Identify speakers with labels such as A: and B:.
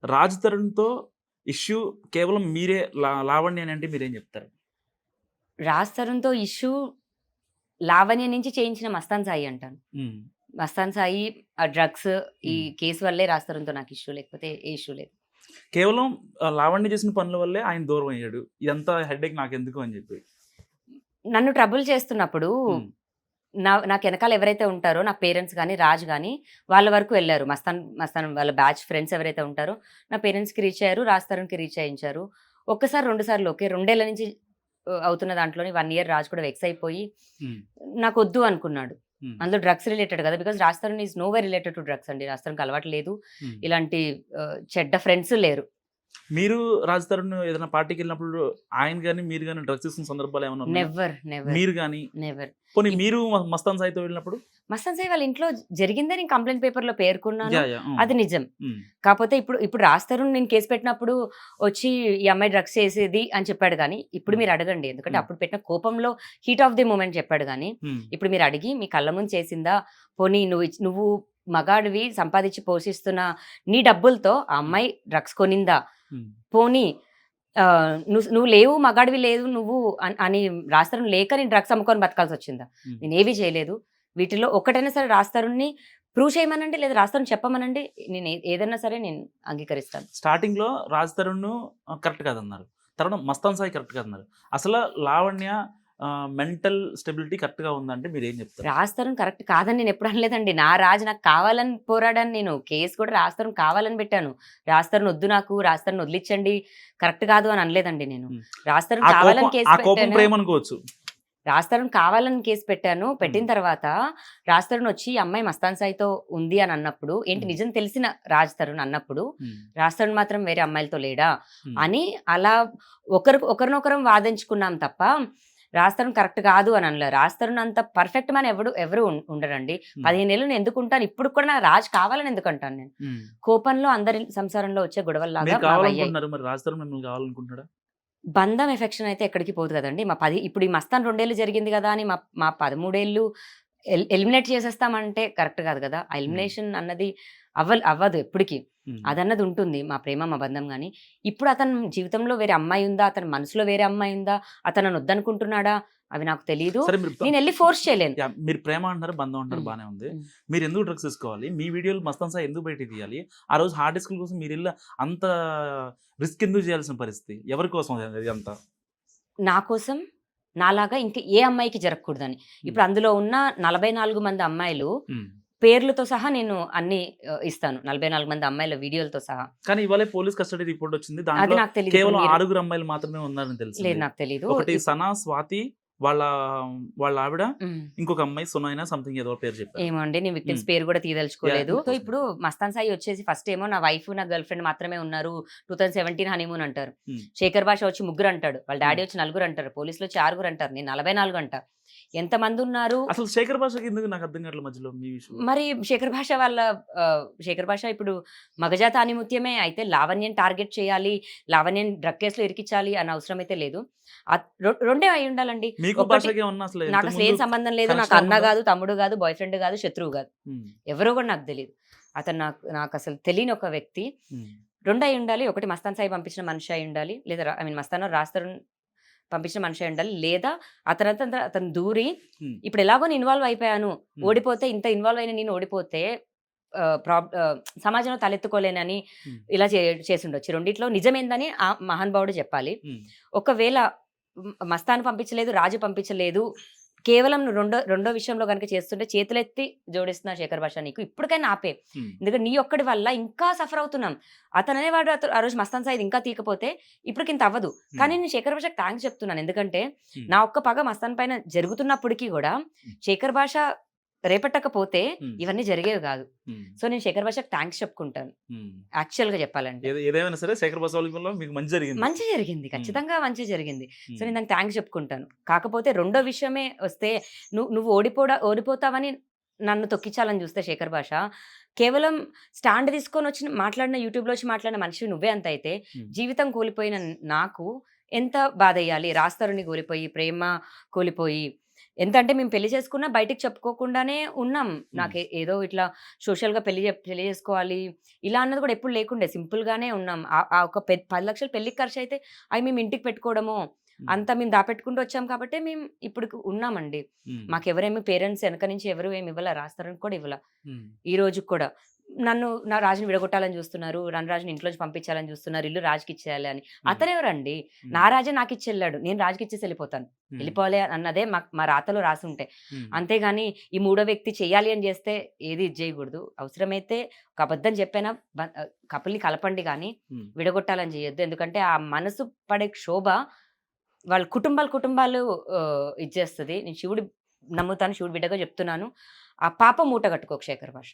A: Raj తరుణ్‌తో issue కేవలం మీరే లావణ్య అని అంటే మీరేం చెప్తారు?
B: రాజ్ తరుణ్‌తో ఇష్యూ లావణ్య నుంచి చేయించిన మస్తాన్ సాయి అంటాను.
A: హ్మ్.
B: మస్తాన్ సాయి డ్రగ్స్ ఈ
A: హ్మ్.
B: కేసు వల్లే రాజ్ తరుణ్‌తో నాకు ఇష్యూ లేకపోతే ఏ ఇష్యూ లేదు.
A: కేవలం లావణ్య చేసిన పనుల వల్లే ఆయన దూరం అయ్యాడు. ఇదంతా హెడేక్ నాకెందుకు అని చెప్పి.
B: నన్ను ట్రబుల్ చేస్తున్నప్పుడు
A: హ్మ్.
B: నాకు ఎనకాల ఎవరైతే ఉంటారో నా పేరెంట్స్ గాని, రాజ్ గాని వాళ్ళ వరకు వెళ్లారు. మస్తాన్ వాళ్ళ బ్యాచ్ ఫ్రెండ్స్ ఎవరైతే ఉంటారో నా పేరెంట్స్‌కి రీచ్ అయ్యారు. రాజ్ తరుణ్‌కి రీచ్ అయ్యించారు. ఒక్కసారి, 2 సార్లు ఓకే. 2 ఏళ్ల నుంచి అవుతున్న దాంట్లోని 1 ఇయర్ రాజ్ కూడా వెక్స్ అయిపోయి
A: హ్మ్.
B: నాకొద్దు అనుకున్నాడు.
A: హ్మ్.
B: అందులో డ్రగ్స్ రిలేటెడ్ కదా! Because Raj Tarun is nowhere related to drugs అండి. రాజ్ తరుణ్‌కి అలవాటు లేదు.
A: హ్మ్.
B: ఇలాంటి చెడ్డ ఫ్రెండ్స్ లేరు.
A: మీరు రాజ్ తరుణ్ ఏదైనా పార్టీకెళ్ళినప్పుడు ఆయన గాని, మీరు గాని డ్రగ్స్ తీసుకున్న సందర్భాలు ఏమైనా ఉన్నాయా?
B: నెవర్, నెవర్,
A: మీరు గాని,
B: నెవర్.
A: పోనీ మీరు మస్తాన్ సాయితో వెళ్ళినప్పుడు?
B: మస్తాన్ సాయి వాళ్ళ ఇంట్లో జరిగిందే నేను కంప్లెయింట్ పేపర్‌లో పేర్కొన్నాను.
A: యాహ్! యాహ్! హ్మ్.
B: అది నిజం.
A: హ్మ్.
B: కాపోతే ఇప్పుడు రాజ్ తరుణ్ నేను కేస్ పెట్టినప్పుడు వచ్చి ఈ అమ్మాయి డ్రగ్స్ చేసేది అని చెప్పాడు గానీ, ఇప్పుడు
A: హ్మ్.
B: మీరు అడగండి. ఎందుకంటే
A: హ్మ్.
B: అప్పుడు పెట్టిన కోపంలో హీట్ ఆఫ్ ది మొమెంట్ చెప్పాడు గానీ,
A: హ్మ్.
B: ఇప్పుడు మీరు అడిగి మీ కళ్ళ ముందు చేసిందా? పోనీ నువ్వు మగాడివి సంపాదించి పోషిస్తున్న నీ డబ్బులతో ఆ
A: హ్మ్.
B: అమ్మాయి డ్రగ్స్ కొనిందా?
A: హ్మ్.
B: పోనీ నువ్వు లేవు మగాడివి లేదు నువ్వు అని రాజ్ తరుణ్ లేక నేను డ్రగ్స్ అమ్ముకొని బతకాల్సొచ్చిందా?
A: హ్మ్.
B: నేనేవి చేయలేదు. వీటిలో ఒక్కటైనా సరే రాజ్ తరుణ్‌ని ప్రూవ్ చేయమనండి. లేదా రాజ్ తరుణ్ చెప్పమనండి. నేను ఏదన్నా సరే నేను అంగీకరిస్తాను.
A: స్టార్టింగ్‌లో రాజ్ తరుణ్ కరెక్ట్ కాదన్నారు. తర్వాత మస్తాన్ సాయి కరెక్ట్ కాదన్నారు. అసల లావణ్య మెంటల్ స్టెబిలిటీ కరెక్ట్‌గా ఉందంటే మీరేం చెప్తారు?
B: రాజ్ తరుణ్ కరెక్ట్ కాదని నేనెప్పుడు అనలేదండి. నా రాజ్ నాకు కావాలని పోరాడాను నేను. కేస్ కూడా రాజ్ తరుణ్ కావాలని పెట్టాను. రాజ్ తరుణ్ ఒద్దు నాకు, రాజ్ తరుణ్ వదిలిచ్చండి, కరెక్ట్ కాదు అని అనలేదండి నేను.
A: హ్మ్.
B: రాజ్ తరుణ్
A: ఆ కోపం
B: కావాలని కేస్
A: ఆ కోపం
B: పెట్టాను.
A: ప్రేమనుకోవచ్చు.
B: రాజ్ తరుణ్ కావాలని కేస్ పెట్టాను.
A: హ్మ్.
B: పెట్టిన తర్వాత రాజ్ తరుణ్ వచ్చి ఈ అమ్మాయి మస్తాన్ సాయితో ఉంది అని అన్నప్పుడు, ఏంటి
A: హ్మ్.
B: నిజం తెలిసిన రాజ్ తరుణ్ అన్నప్పుడు,
A: హ్మ్.
B: రాజ్ తరుణ్ మాత్రం వేరే అమ్మాయిలతో లేడా?
A: హ్మ్.
B: అని అలా ఒకరినొకరం వాదించుకున్నాం తప్ప, రాజ్ తరుణ్ కరెక్ట్ కాదు అని అనలే. రాజ్ తరుణ్ అంత పర్ఫెక్ట్ మ్యాన్ ఎవరు ఉండరండి.
A: హ్మ్.
B: 15 ఏళ్ళు నేను ఎందుకుంటాను? ఇప్పటికి కూడా నాకు రాజ్ కావాలని ఎందుకంటాను నేను.
A: హ్మ్.
B: కోపంలో అందరి సంసారంలో వచ్చే గొడవల్లాగా
A: మీరు
B: మావయ్యాయి.
A: కావాలనుకుంటున్నారు. మరి రాజ్ తరుణ్ మిమ్మల్ని కావాలనుకుంటున్నాడా?
B: బంధం, ఎఫెక్షన్ అయితే ఎక్కడికి పోదు గదండీ. ఇప్పుడు ఈ మస్తాన్ 2 ఏళ్ళు జరిగింది గదా! అని మా 13 ఏళ్ళు ఎలిమినేట్ చేసేస్తామంటే కరెక్ట్ గాదు గదా! ఆ
A: హ్మ్.
B: ఎలిమినేషన్ అన్నది అవ్వదు ఎప్పటికి.
A: హ్మ్.
B: అదన్నది ఉంటుంది. మా ప్రేమ, మా బంధం గాని. ఇప్పుడు అతని జీవితంలో వేరే అమ్మాయి ఉందా? అతని మనసులో వేరే అమ్మాయి ఉందా? అతను నన్ను వద్దనుకుంటున్నాడా? అవి నాకు తెలీదు.
A: సరే మీరు
B: నేనెళ్లి ఫోర్స్ చేయలేను.
A: యాహ్! మీరు ప్రేమ అంటున్నారు, బంధం అంటున్నారు
B: హ్మ్.
A: బానే ఉంది.
B: హ్మ్.
A: మీరెందుకు డ్రగ్స్ తీసుకోవాలి? మీ వీడియోలు మస్తాన్ సాయి ఎందుకు బయటికి తీయాలి? ఆ రోజు హార్డ్ డిస్క్‌ల కోసం మీరెళ్లి అంత రిస్క్ ఎందుకు చేయాల్సిన పరిస్థితి? ఎవరి కోసం ఇదంతా?
B: నా కోసం, నాలాగా ఇంక ఏ అమ్మాయికి జరగకూడదని.
A: హ్మ్.
B: ఇప్పుడు అందులో ఉన్న 44 మంది అమ్మాయిలు
A: హ్మ్.
B: పేర్లతో సహా నేను అన్నీ ఇస్తాను. 44 మంది అమ్మాయిల వీడియోలతో సహా.
A: కానీ ఇవాళే పోలీస్ కస్టడీ రిపోర్ట్ వచ్చింది.
B: అది
A: దాంట్లో
B: నాకు తెలీదు. ఇప్పుడు
A: కేవలం
B: మీరు
A: 6 అమ్మాయిలు మాత్రమే ఉన్నారని
B: లేదు
A: తెలిసింది.
B: నాకు తెలీదు.
A: ఒకటి సనా, స్వాతి వాళ్ళ వాళ్ళ ఆవిడ,
B: హ్మ్.
A: ఇంకొక అమ్మాయి సునైనా సంథింగ్ ఏదో పేరు చెప్పారు.
B: ఏమో అండి. నేను
A: హ్మ్.
B: విక్టిమ్స్ పేరు గూడా
A: యాహ్!
B: తీయదలుచుకోలేదు. సో, ఇప్పుడు మస్తాన్ సాయి వచ్చేసి ఫస్ట్ ఏమో నా వైఫ్, నా గర్ల్ ఫ్రెండ్ మాత్రమే ఉన్నారు. 2017 హనీమూన్ అంటారు.
A: హ్మ్.
B: శేఖర్ భాష వచ్చి ముగ్గురంటాడు. వాళ్ళ
A: హ్మ్.
B: డ్యాడీ వచ్చి నలుగురంటారు. పోలీసులొచ్చి ఆరుగురంటారు. నేను 44 అంటా. ఎంతమందున్నారు?
A: అసలు శేఖర్ భాషకి ఎందుకు నాకు అర్థం కావట్లేదు మధ్యలో మీ విషయంలో.
B: మరి శేఖర్ భాష ఇప్పుడు మగజాత ఆణిముత్యమే. అయితే లావణ్యని టార్గెట్ చేయాలి, లావణ్యని డ్రగ్ కేస్‌లో ఇరికించాలి అన్న అవసరం అయితే లేదు. రెండే అయ్యుండాలండి.
A: మీకు
B: ఒకటి
A: భాషకి ఏమన్నా అసలు ఇంతకు
B: నాకసలు
A: ముందు
B: ఏం సంబంధం లేదు. నాకు
A: కనెక్షన్ ఏమన్నా
B: అన్న
A: ఉందా?
B: గాదు, తమ్ముడు గాదు, బాయ్ ఫ్రెండ్ గాదు, శత్రువు గాదు.
A: హ్మ్.
B: ఎవరో గూడా నాకు తెలీదు. అతను నాకసలు తెలియని ఒక వ్యక్తి.
A: హ్మ్.
B: 2 అయ్యుండాలి. ఒకటి మస్తాన్ సాయి పంపించిన మనిషి అయ్యుండాలి. లేదా మస్తానో, రాజ్ తరుణ్ పంపించిన మనిషి అయ్యుండాలి. లేదా అతను దూరి
A: హ్మ్.
B: ఇప్పుడు ఎలాగో నేను ఇన్వాల్వ్ అయిపోయాను.
A: హ్మ్.
B: ఓడిపోతే ఇంత ఇన్వాల్వ్ అయిన నేను ఓడిపోతే సమాజంలో తలెత్తుకోలేనని
A: హ్మ్.
B: ఇలా చేసుండొచ్చు. రెండిట్లో నిజమేందని ఆ మహానుభావుడు జెప్పాలి.
A: హ్మ్.
B: ఒకవేళ మస్తాన్ పంపించలేదు, రాజు పంపించలేదు. కేవలం నువ్వు రెండో విషయంలో గనుక చేస్తుంటే చేతులెత్తి జోడిస్తున్నా శేఖర్ భాష నీకు. ఇప్పటికైనా ఆపే.
A: హ్మ్.
B: ఎందుకంటే నీ ఒక్కడి వల్ల ఇంకా సఫర్ అవుతున్నాం. అతననేవాడు ఆ రోజు మస్తాన్ సాయిది ఇంకా తీయకపోతే ఇప్పటికింత అవ్వదు.
A: హ్మ్.
B: కానీ నేను శేఖర్ భాషకి థాంక్స్ చెప్తున్నాను. ఎందుకంటే
A: హ్మ్.
B: నా ఒక్క పగ మస్తాన్ పైన జరుగుతున్నప్పటికి గూడా
A: హ్మ్.
B: శేఖర్ భాష రేపట్టకపోతే
A: హ్మ్.
B: ఇవన్నీ జరిగేవి గాదు.
A: హ్మ్.
B: సో, నేను శేఖర్ భాషకి థాంక్స్ చెప్పుకుంటాను.
A: హ్మ్.
B: యాక్చువల్‌గా చెప్పాలంటే.
A: ఏదేమైనా సరే శేఖర్ బసవలింగంలో మీకు మంచి జరిగింది.
B: మంచి జరిగింది.
A: హ్మ్.
B: ఖచ్చితంగా మంచి జరిగింది. సో,
A: హ్మ్.
B: నేను దానికి థాంక్స్ చెప్పుకుంటాను. కాకపోతే రెండో విషయమే వస్తే నువ్వు ఓడిపోతావని నన్ను తొక్కించాలని చూస్తే శేఖర్ భాష, కేవలం స్టాండ్ తీసుకొనొచ్చి మాట్లాడిన యూట్యూబ్‌లో వచ్చి మాట్లాడిన మనిషివి నువ్వే అంతయితే,
A: హ్మ్.
B: జీవితం కోల్పోయిన నాకు ఎంత బాధెయ్యాలి? రాజ్ తరుణ్‌ని కోల్పోయి, ప్రేమ కోల్పోయి, ఎంత అంటే మేము పెళ్లి చేసుకున్నా బయటికి చెప్పుకోకుండానే ఉన్నాం. నాకు ఏదో ఇట్లా సోషల్‌గా పెళ్లి చేసుకోవాలి ఇలా అన్నది కూడా ఎప్పుడు లేకుండే. సింపుల్‌గానే ఉన్నాం. ఆ ఒక 10,00,000 పెళ్ళికి ఖర్చయితే అయి మేము ఇంటికి పెట్టుకోవడమో,
A: హ్మ్.
B: అంతా మేము దాపెట్టుకుంటూ వచ్చాం కాబట్టే మేము ఇప్పటికి ఉన్నామండి.
A: హ్మ్.
B: మాకెవరేమి పేరెంట్స్ వెనక నుంచి ఎవరు ఏమి ఇవ్వల. రాస్తారని కూడా ఇవ్వల.
A: హ్మ్.
B: ఈ రోజుకి కూడా. నా రాజుని విడగొట్టాలని చూస్తున్నారు. రాజుని ఇంట్లోంచి పంపించాలని చూస్తున్నారు. ఇల్లు రాజుకి ఇచ్చేయాలి అని.
A: హ్మ్.
B: అతనెవరండి?
A: హ్మ్.
B: నా రాజే నాకిచ్చెళ్ళాడు. నేను రాజుకి ఇచ్చేసి ఎళ్ళిపోతాను.
A: హ్మ్.
B: ఎళ్ళిపోవాలి అన్నదే మా రాతలో రాసుంటే.
A: హ్మ్.
B: అంతేగాని ఈ మూడో వ్యక్తి చెయ్యాలి అని చేస్తే ఏది ఇది చేయకూడదు. అవసరమైతే ఒక అబద్ధం చెప్పైనా కపుల్‌ని కలపండి గానీ,
A: హ్మ్.
B: విడగొట్టాలని చేయొద్దు. ఎందుకంటే ఆ మనసు పడే క్షోభ వాళ్ళ కుటుంబాలు ఇది చేస్తది. నేను శివుడు నమ్ముతాను. శివుడి బిడ్డగా చెప్తున్నాను. ఆ పాపం మూట కట్టుకోకు శేఖర్ భాష.